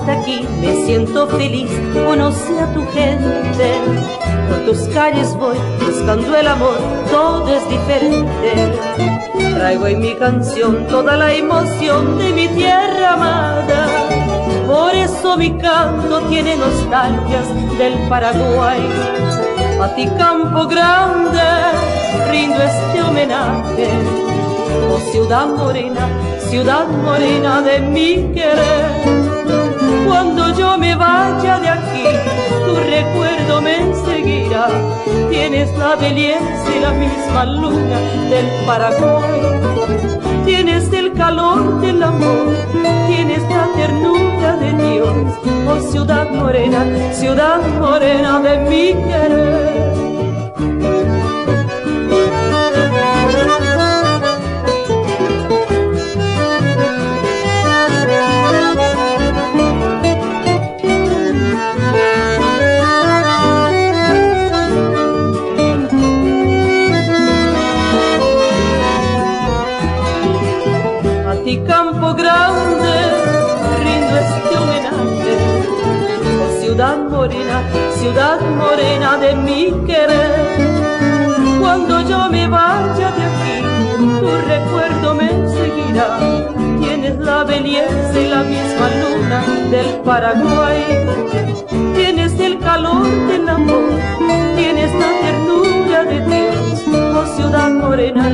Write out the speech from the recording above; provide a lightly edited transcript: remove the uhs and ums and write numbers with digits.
hasta aquí me siento feliz, conocí a tu gente. Por tus calles voy buscando el amor, todo es diferente. Traigo en mi canción toda la emoción de mi tierra amada. Por eso mi canto tiene nostalgias del Paraguay. A ti, Campo Grande, rindo este homenaje. Oh ciudad morena de mi querer. Cuando yo me vaya de aquí, tu recuerdo me seguirá. Tienes la belleza y la misma luna del Paraguay. Tienes el calor del amor, tienes la ternura de Dios. Oh ciudad morena de mi querer. Campo Grande, rindo este homenaje. Oh ciudad morena de mi querer. Cuando yo me vaya de aquí, tu recuerdo me seguirá. Tienes la belleza y la misma luna del Paraguay. Tienes el calor del amor, tienes la ternura de Dios. Oh ciudad morena